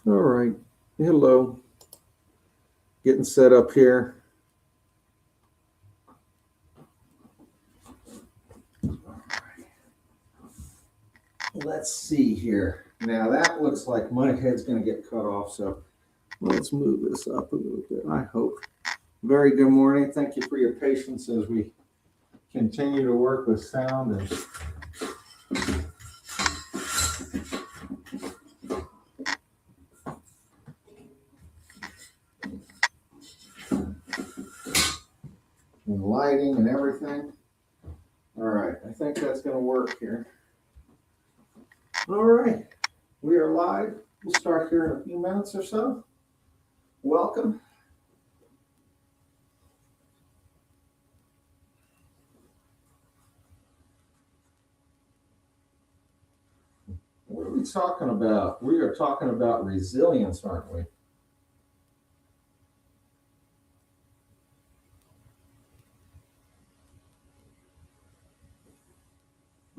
All right. Hello. Getting set up here. Let's see here. Now that looks like my head's going to get cut off, so let's move this up a little bit. I hope. Very good morning. Thank you for your patience as we continue to work with sound and lighting and everything. All right. I think that's going to work here. All right. We are live. We'll start here in a few minutes or so. Welcome. What are we talking about? We are talking about resilience, aren't we?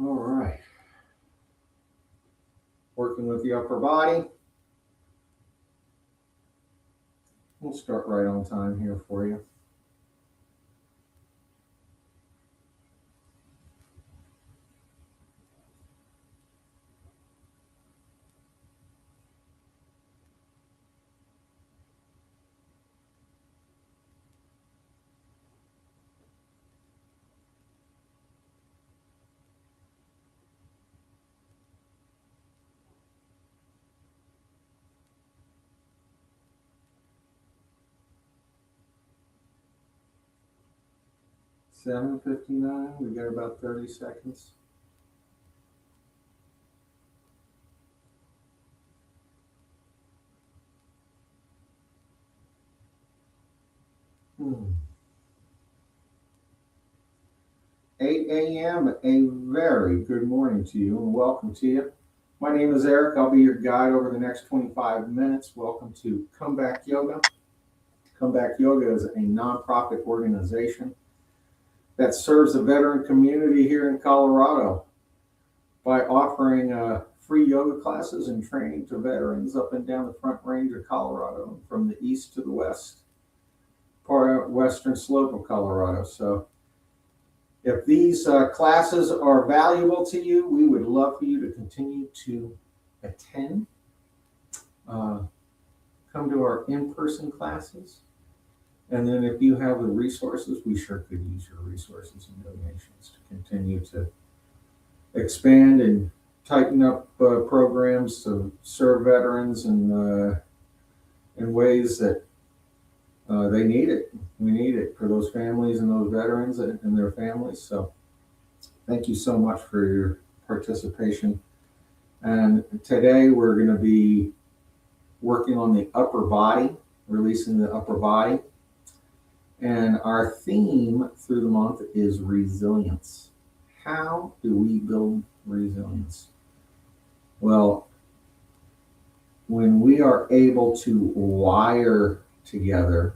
All right. Working with the upper body. We'll start right on time here for you. $7:59. We got about 30 seconds. Hmm. 8 a.m. A very good morning to you and welcome to you. My name is Eric. I'll be your guide over the next 25 minutes. Welcome to Comeback Yoga. Comeback Yoga is a nonprofit organization that serves the veteran community here in Colorado by offering free yoga classes and training to veterans up and down the Front Range of Colorado, from the east to the west, part of western slope of Colorado. So if these classes are valuable to you, we would love for you to continue to attend. Come to our in-person classes. And then if you have the resources, we sure could use your resources and donations to continue to expand and tighten up programs to serve veterans in ways that they need it. We need it for those families and those veterans and their families. So thank you so much for your participation. And today we're going to be working on the upper body, releasing the upper body. And our theme through the month is resilience. How do we build resilience? Well, when we are able to wire together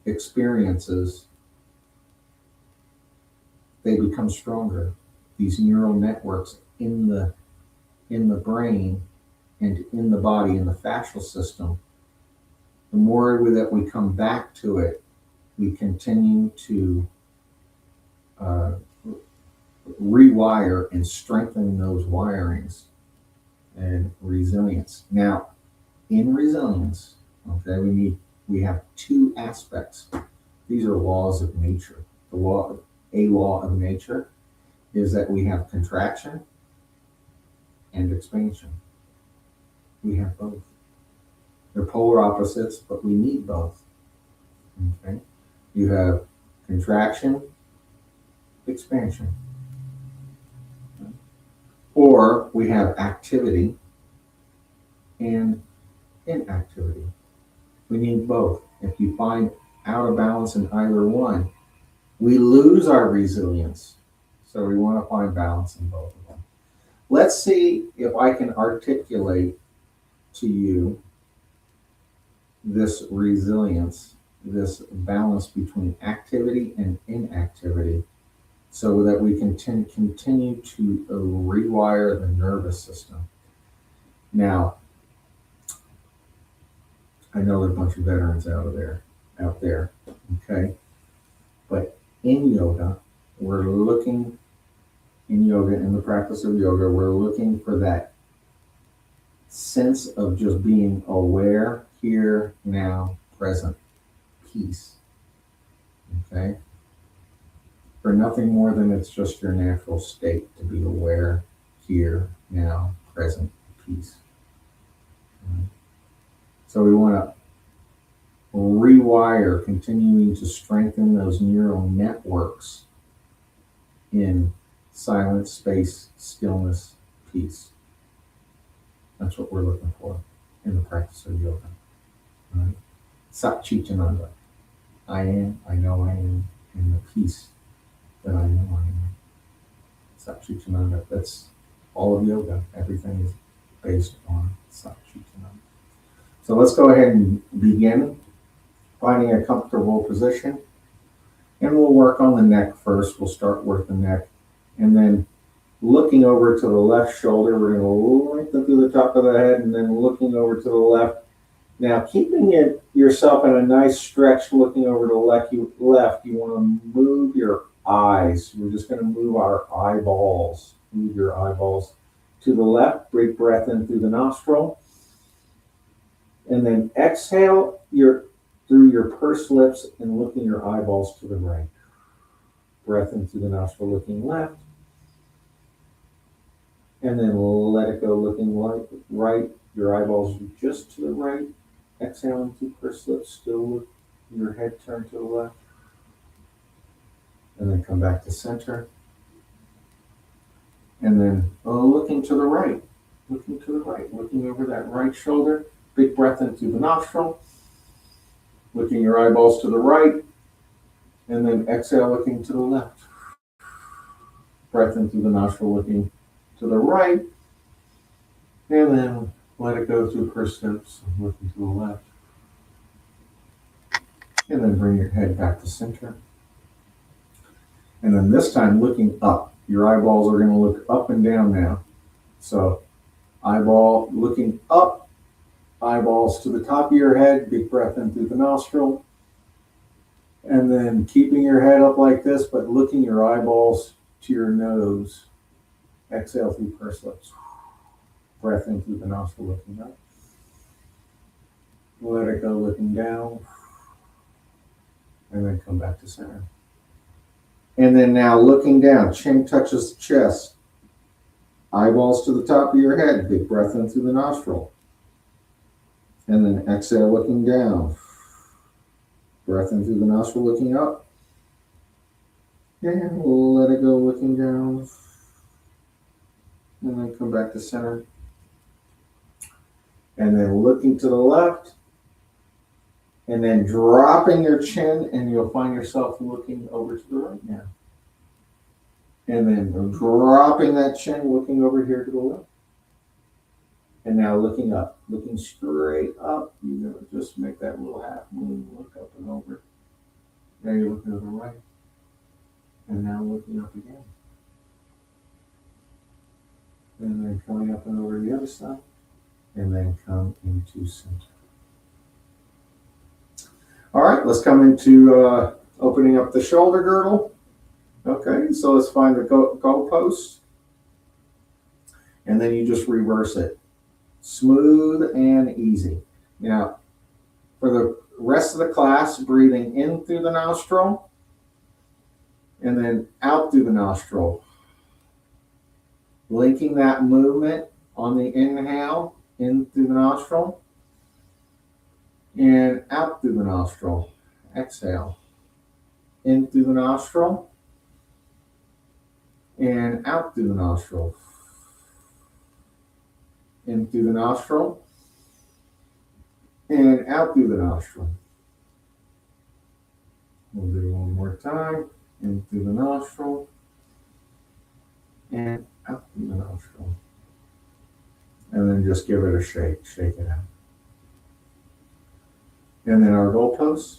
experiences, they become stronger. These neural networks in the brain and in the body, in the fascial system, the more that we come back to it, we continue to rewire and strengthen those wirings and resilience. Now, in resilience, okay, we have two aspects. These are laws of nature. A law of nature is that we have contraction and expansion. We have both. They're polar opposites, but we need both. Okay? You have contraction, expansion. Or we have activity and inactivity. We need both. If you find out of balance in either one, we lose our resilience. So we want to find balance in both of them. Let's see if I can articulate to you this resilience, this balance between activity and inactivity, so that we can continue to rewire the nervous system. Now, I know there are a bunch of veterans out there, okay? But in yoga, in the practice of yoga, we're looking for that sense of just being aware, here, now, present, peace, okay? For nothing more than it's just your natural state to be aware, here, now, present, peace. Right? So we want to rewire, continuing to strengthen those neural networks in silence, space, stillness, peace. That's what we're looking for in the practice of yoga. Right? Satchitananda. I am, I know I am, and the peace that I know I am. Satchitananda. That's all of yoga. Everything is based on Satchitananda. So let's go ahead and begin finding a comfortable position. And we'll work on the neck first. We'll start with the neck. And then looking over to the left shoulder, we're going to lengthen through the top of the head and then looking over to the left. Now, keeping yourself in a nice stretch, looking over to the left, you want to move your eyes. We're just going to move our eyeballs. Move your eyeballs to the left. Big breath in through the nostril. And then exhale through your pursed lips and looking your eyeballs to the right. Breath in through the nostril, looking left. And then let it go, looking right. Your eyeballs just to the right. Exhaling through pursed lips, still with your head turned to the left. And then come back to center. And then looking to the right. Looking to the right. Looking over that right shoulder. Big breath in through the nostril. Looking your eyeballs to the right. And then exhale, looking to the left. Breath in through the nostril, looking to the right. And then let it go through pursed lips, looking to the left. And then bring your head back to center. And then this time looking up. Your eyeballs are going to look up and down now. So eyeball looking up, eyeballs to the top of your head, big breath in through the nostril. And then keeping your head up like this, but looking your eyeballs to your nose. Exhale through pursed lips. Breath in through the nostril, looking up. Let it go, looking down. And then come back to center. And then now looking down, chin touches the chest. Eyeballs to the top of your head, big breath in through the nostril. And then exhale, looking down. Breath in through the nostril, looking up. And let it go, looking down. And then come back to center. And then looking to the left. And then dropping your chin, and you'll find yourself looking over to the right now. And then dropping that chin, looking over here to the left. And now looking up, looking straight up. You're going to just make that little half moon, look up and over. Now you're looking to the right. And now looking up again. And then coming up and over the other side. And then come into center. All right, let's come into opening up the shoulder girdle. Okay, so let's find the goalpost. And then you just reverse it. Smooth and easy. Now, for the rest of the class, breathing in through the nostril and then out through the nostril. Linking that movement on the inhale, in through the nostril and out through the nostril. Exhale. In through the nostril and out through the nostril. In through the nostril and out through the nostril. We'll do it one more time. In through the nostril and out through the nostril. And then just give it a shake. Shake it out. And then our goalposts.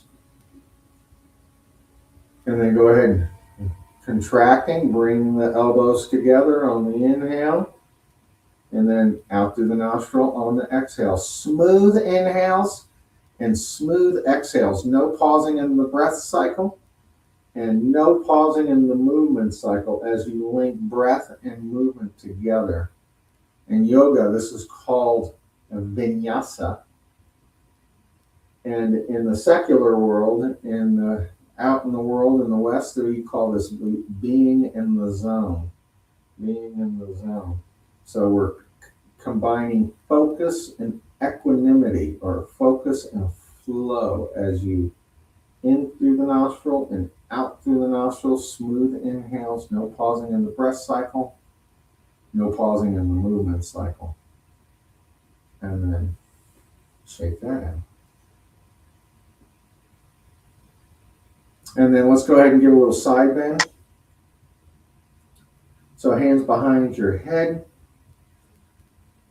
And then go ahead and contracting. Bring the elbows together on the inhale. And then out through the nostril on the exhale. Smooth inhales and smooth exhales. No pausing in the breath cycle and no pausing in the movement cycle as you link breath and movement together. In yoga, this is called vinyasa. And in the secular world, out in the world in the West, we call this being in the zone. Being in the zone. So we're combining focus and equanimity, or focus and flow, as you in through the nostril and out through the nostril, smooth inhales, no pausing in the breath cycle, no pausing in the movement cycle. And then shake that out. And then let's go ahead and give a little side bend. So hands behind your head.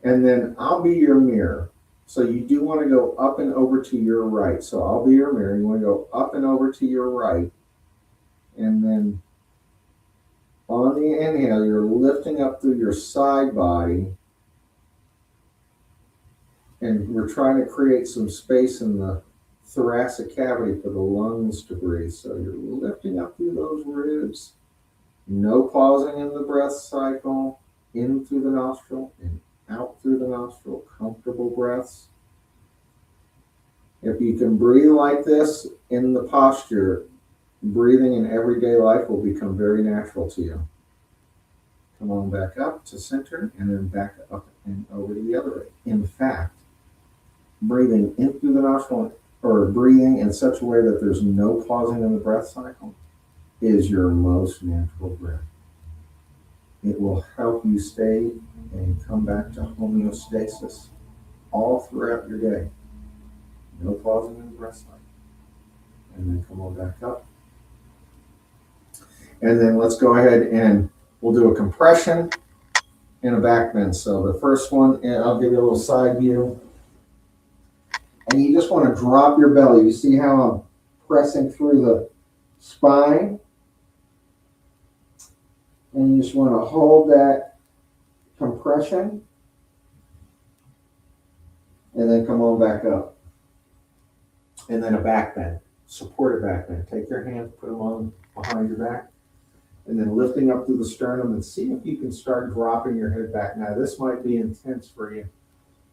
And then I'll be your mirror. So you do want to go up and over to your right. So I'll be your mirror. You want to go up and over to your right. And then on the inhale, you're lifting up through your side body. And we're trying to create some space in the thoracic cavity for the lungs to breathe. So you're lifting up through those ribs. No pausing in the breath cycle. In through the nostril and out through the nostril. Comfortable breaths. If you can breathe like this in the posture, breathing in everyday life will become very natural to you. Come on back up to center and then back up and over to the other way. In fact, breathing in through the nostril, or breathing in such a way that there's no pausing in the breath cycle, is your most natural breath. It will help you stay and come back to homeostasis all throughout your day. No pausing in the breath cycle. And then come on back up. And then let's go ahead and we'll do a compression and a back bend. So the first one, and I'll give you a little side view. And you just want to drop your belly. You see how I'm pressing through the spine? And you just want to hold that compression. And then come on back up. And then a back bend, supported back bend. Take your hands, put them on behind your back. And then lifting up through the sternum and see if you can start dropping your head back. Now, this might be intense for you.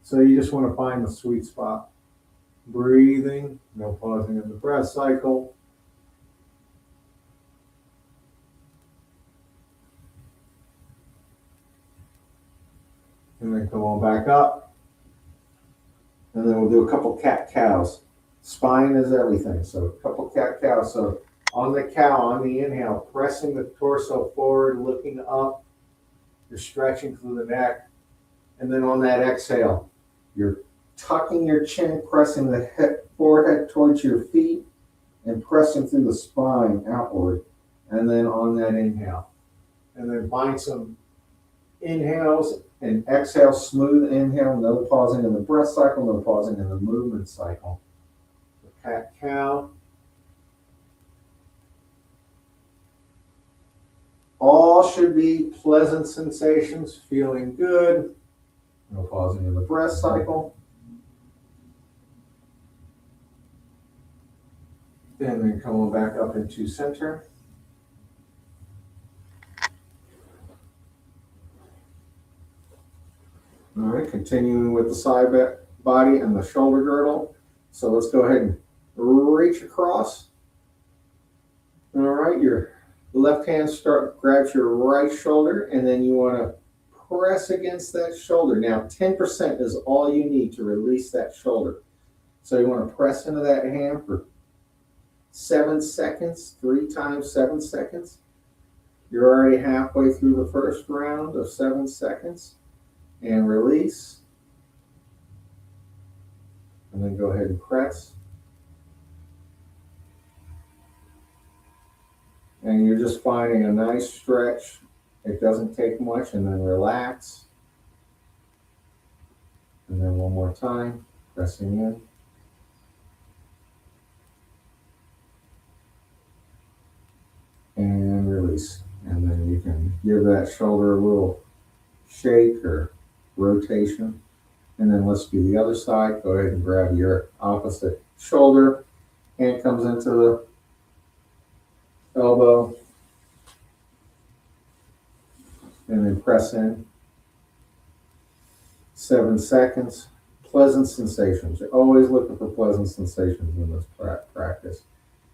So you just want to find the sweet spot. Breathing, no pausing in the breath cycle. And then come on back up. And then we'll do a couple cat-cows. Spine is everything. So a couple cat-cows. So on the cow, on the inhale, pressing the torso forward, looking up. You're stretching through the neck. And then on that exhale, you're tucking your chin, pressing the forehead towards your feet, and pressing through the spine outward. And then on that inhale. And then find some inhales and exhale, smooth inhale, no pausing in the breath cycle, no pausing in the movement cycle. The cat-cow. All should be pleasant sensations, feeling good. No pausing in the breath cycle. And then come on back up into center. All right, continuing with the side body and the shoulder girdle. So let's go ahead and reach across. All right, your left hand grabs your right shoulder, and then you want to press against that shoulder. Now, 10% is all you need to release that shoulder. So you want to press into that hand for 7 seconds, 3 times 7 seconds. You're already halfway through the first round of 7 seconds. And release. And then go ahead and press. And you're just finding a nice stretch. It doesn't take much. And then relax. And then one more time, pressing in. And release. And then you can give that shoulder a little shake or rotation. And then let's do the other side. Go ahead and grab your opposite shoulder. Hand comes into the elbow. And then press in. 7 seconds. Pleasant sensations. You're always looking for pleasant sensations in this practice.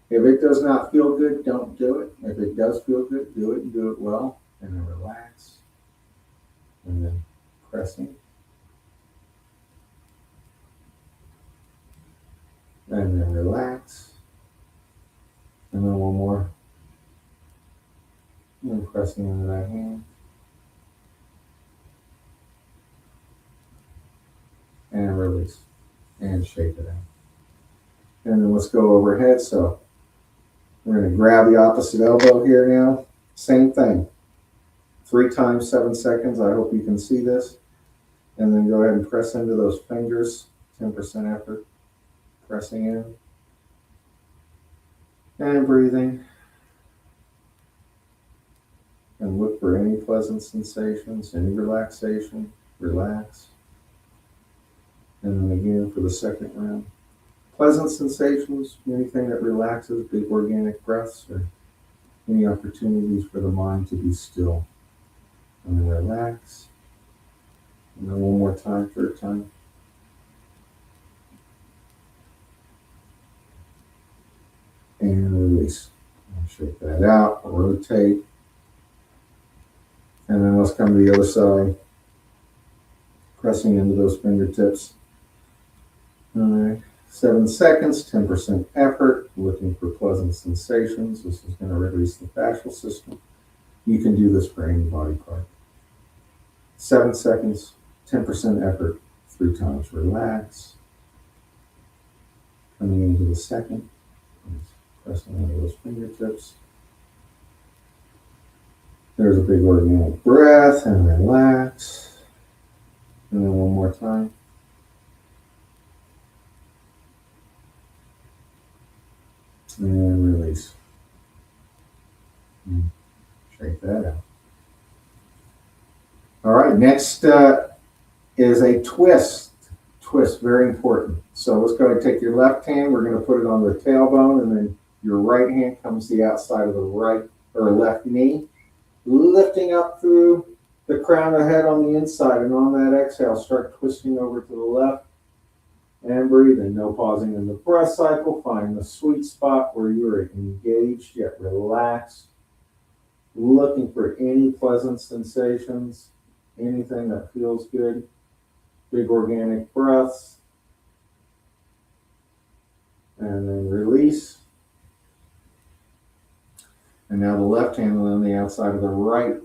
If it does not feel good, don't do it. If it does feel good, do it and do it well. And then relax. And then pressing. And then relax. And then one more. And then pressing into that hand. And release. And shake it out. And then let's go overhead. So we're going to grab the opposite elbow here now. Same thing. 3 times 7 seconds. I hope you can see this. And then go ahead and press into those fingers. 10% effort. Pressing in. And breathing. And look for any pleasant sensations, any relaxation. Relax. And then again for the second round. Pleasant sensations, anything that relaxes, big organic breaths, or any opportunities for the mind to be still. And then relax. And then one more time, third time. And release. And shake that out, rotate. And then let's come to the other side. Pressing into those fingertips. All right. 7 seconds, 10% effort, looking for pleasant sensations. This is going to release the fascial system. You can do this for any body part. 7 seconds, 10% effort, 3 times. Relax. Coming into the second, pressing into those fingertips. There's a big organic breath, and relax. And then one more time. And release. Shake that out. All right, next is a twist. Twist, very important. So let's go ahead and take your left hand. We're going to put it on the tailbone, and then your right hand comes to the outside of the right or left knee, lifting up through the crown of the head on the inside. And on that exhale, start twisting over to the left. And breathing, no pausing in the breath cycle. Find the sweet spot where you are engaged yet relaxed. Looking for any pleasant sensations, anything that feels good. Big organic breaths. And then release. And now the left hand on the outside of the right.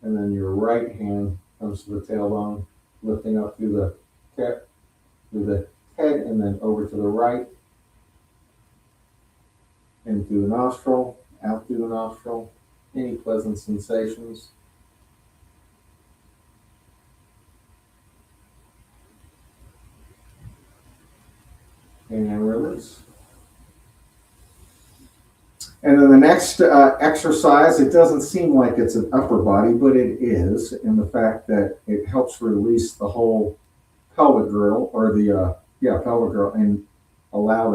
And then your right hand comes to the tailbone, lifting up through the head, and then over to the right, in through the nostril, out through the nostril. Any pleasant sensations. And release. And then the next exercise, it doesn't seem like it's an upper body, but it is, in the fact that it helps release the whole pelvic girdle, or the pelvic girdle, and allow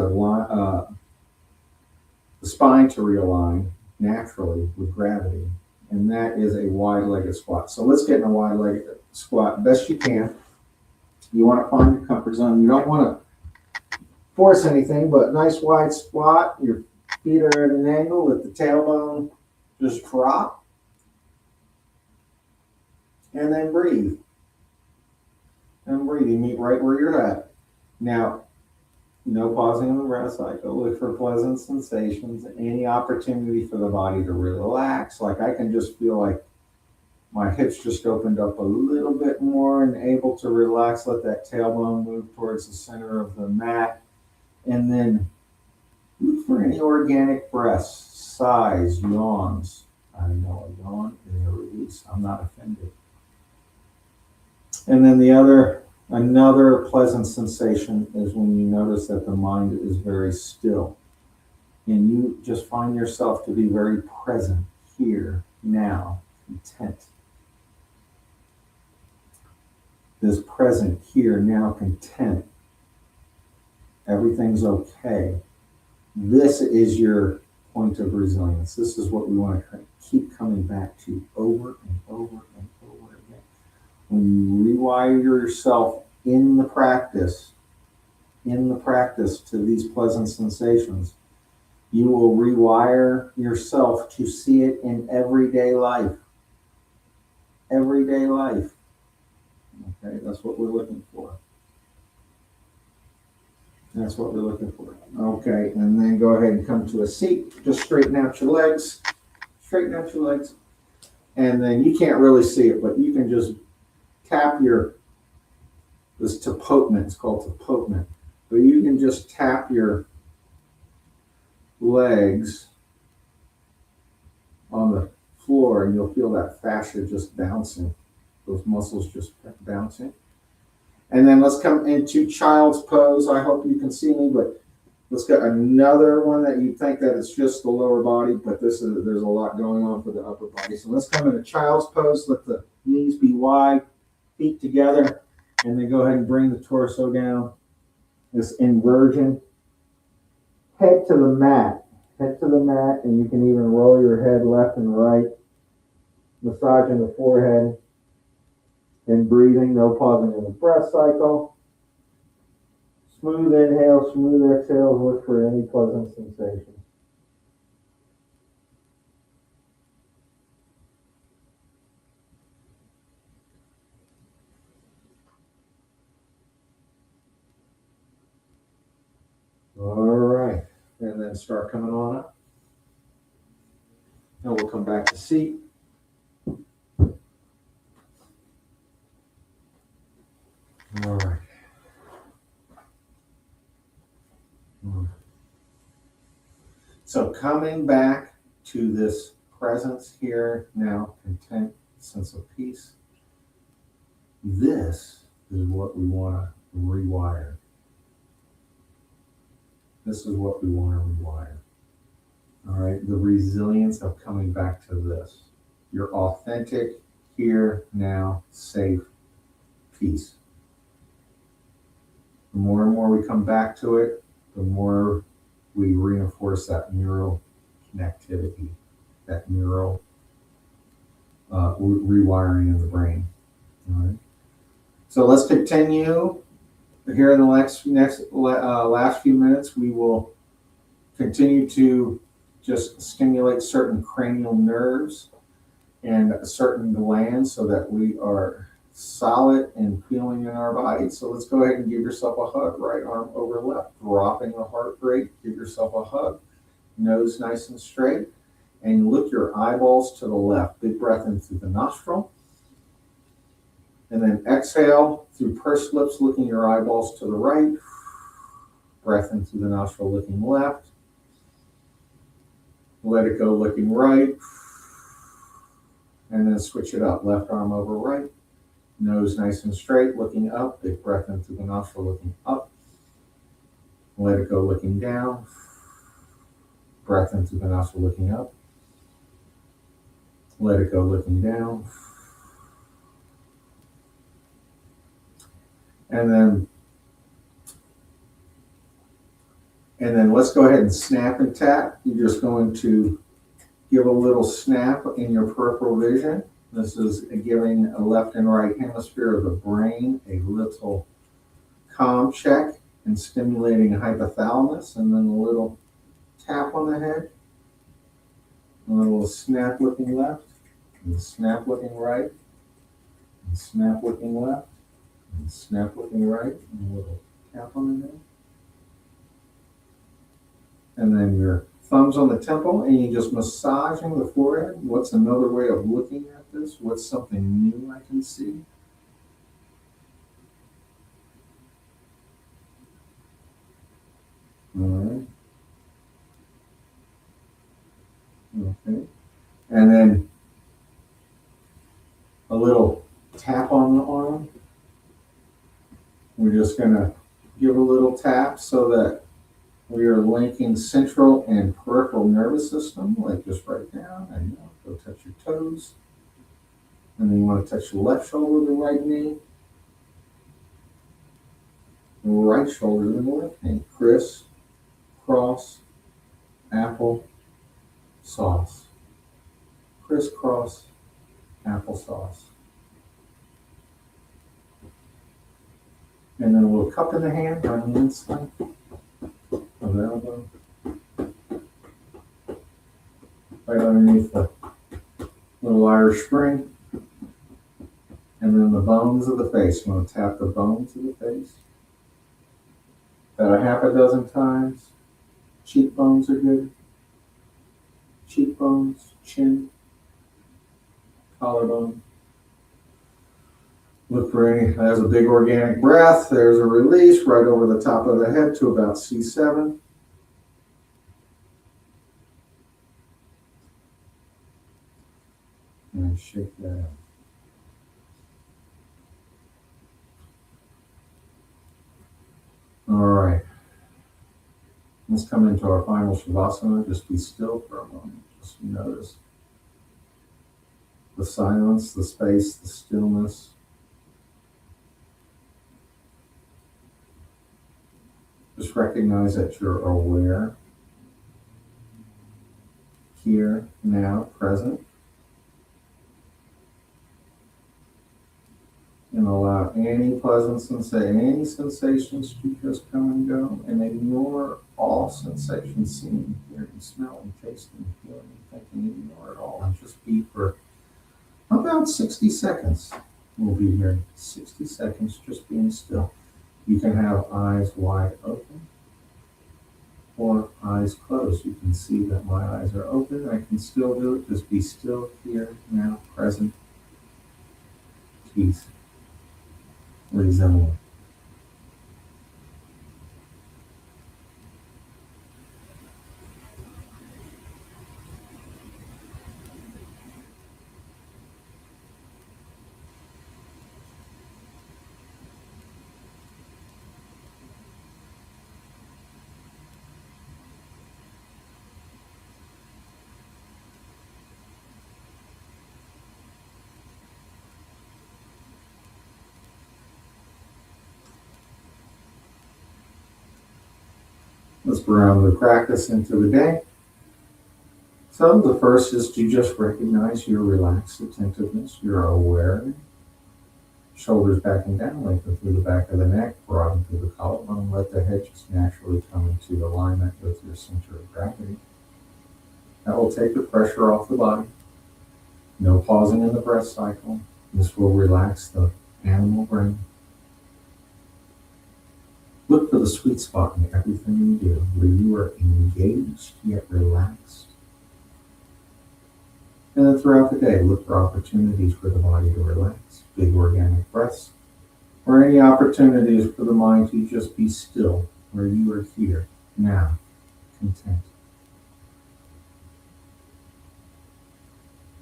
the spine to realign naturally with gravity. And that is a wide-legged squat. So let's get in a wide-legged squat best you can. You want to find your comfort zone. You don't want to force anything, but nice wide squat. Your feet are at an angle. Let the tailbone just drop. And then breathe. And breathe. You meet right where you're at. Now, no pausing in the breath cycle. Look for pleasant sensations. Any opportunity for the body to relax. Like I can just feel like my hips just opened up a little bit more and able to relax. Let that tailbone move towards the center of the mat. And then look for any organic breaths, sighs, yawns. I know a yawn is a release. I'm not offended. And then another pleasant sensation is when you notice that the mind is very still. And you just find yourself to be very present here, now, content. this present here, now content. Everything's okay. This is your point of resilience. This is what we want to keep coming back to over and over and over again. When you rewire yourself in the practice to these pleasant sensations, you will rewire yourself to see it in everyday life. Everyday life. Okay, that's what we're looking for. That's what we're looking for. Okay, and then go ahead and come to a seat. Just straighten out your legs. Straighten out your legs. And then you can't really see it, but you can just tap this tapotment. It's called tapotment. But you can just tap your legs on the floor and you'll feel that fascia just bouncing. Those muscles just bouncing. And then let's come into child's pose. I hope you can see me, but let's get another one that you think that it's just the lower body, but there's a lot going on for the upper body. So let's come into child's pose. Let the knees be wide, feet together, and then go ahead and bring the torso down. This inversion. Head to the mat. Head to the mat, and you can even roll your head left and right, massaging the forehead. And breathing, no pausing in the breath cycle. Smooth inhale, smooth exhale. Look for any pleasant sensation. All right, and then start coming on up. Now we'll come back to seat. All right. So coming back to this presence here, now content, sense of peace. This is what we want to rewire. This is what we want to rewire. All right, the resilience of coming back to this. Your authentic, here, now, safe peace. The more and more we come back to it, the more we reinforce that neural connectivity, that neural rewiring in the brain. All right. So let's continue. Here in the last few minutes, we will continue to just stimulate certain cranial nerves and certain glands so that we are solid and feeling in our body. So let's go ahead and give yourself a hug. Right arm over left, dropping the heart rate. Give yourself a hug. Nose nice and straight. And look your eyeballs to the left. Big breath in through the nostril. And then exhale through pursed lips, looking your eyeballs to the right. Breath in through the nostril, looking left. Let it go, looking right. And then switch it up. Left arm over right. Nose nice and straight, looking up. Big breath in through the nostril, looking up. Let it go, looking down. Breath in through the nostril, looking up. Let it go, looking down. And then let's go ahead and snap and tap. You're just going to give a little snap in your peripheral vision. This is giving a left and right hemisphere of the brain a little calm check and stimulating hypothalamus, and then a little tap on the head, and a little snap looking left, and snap looking right, and snap looking left, and snap looking right, and a little tap on the head. And then your thumbs on the temple, and you just massaging the forehead. What's another way of looking at this? What's something new I can see? All right. Okay. And then a little tap on the arm. We're just going to give a little tap so that we are linking central and peripheral nervous system, like just right now. And go touch your toes. And then you want to touch the left shoulder, the right knee. Right shoulder to the left hand. Criss, cross, apple, sauce. Crisscross, applesauce. And then a little cup in the hand on the inside of the elbow. Right underneath the little Irish spring. And then the bones of the face. You want to tap the bones of the face. About a half a dozen times. Cheekbones are good. Cheekbones, chin, collarbone. Look for any, there's a big organic breath. There's a release right over the top of the head to about C7. And shake that out. All right. Let's come into our final Shavasana. Just be still for a moment. Just notice the silence, the space, the stillness. Just recognize that you're aware, here, now, present. And allow any pleasant sensation, any sensations to just come and go, and ignore all sensations, seeing, hearing, smelling, tasting, feeling, thinking, ignore it all, and just be for about 60 seconds. We'll be here 60 seconds just being still. You can have eyes wide open or eyes closed. You can see that my eyes are open. I can still do it. Just be still here, now, present, peace. Resemble. Let's ground the practice into the day. So the first is to just recognize your relaxed attentiveness, your awareness. Shoulders back and down, lengthen through the back of the neck, broaden through the collarbone. Let the head just naturally come into alignment with your center of gravity. That will take the pressure off the body. No pausing in the breath cycle. This will relax the animal brain. Look for the sweet spot in everything you do, where you are engaged yet relaxed. And then throughout the day, look for opportunities for the body to relax, big organic breaths, or any opportunities for the mind to just be still, where you are here, now, content.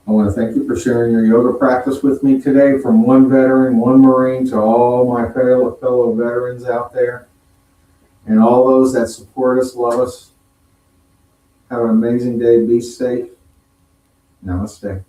I want to thank you for sharing your yoga practice with me today, from one veteran, one Marine, to all my fellow veterans out there, and all those that support us, love us. Have an amazing day. Be safe. Namaste.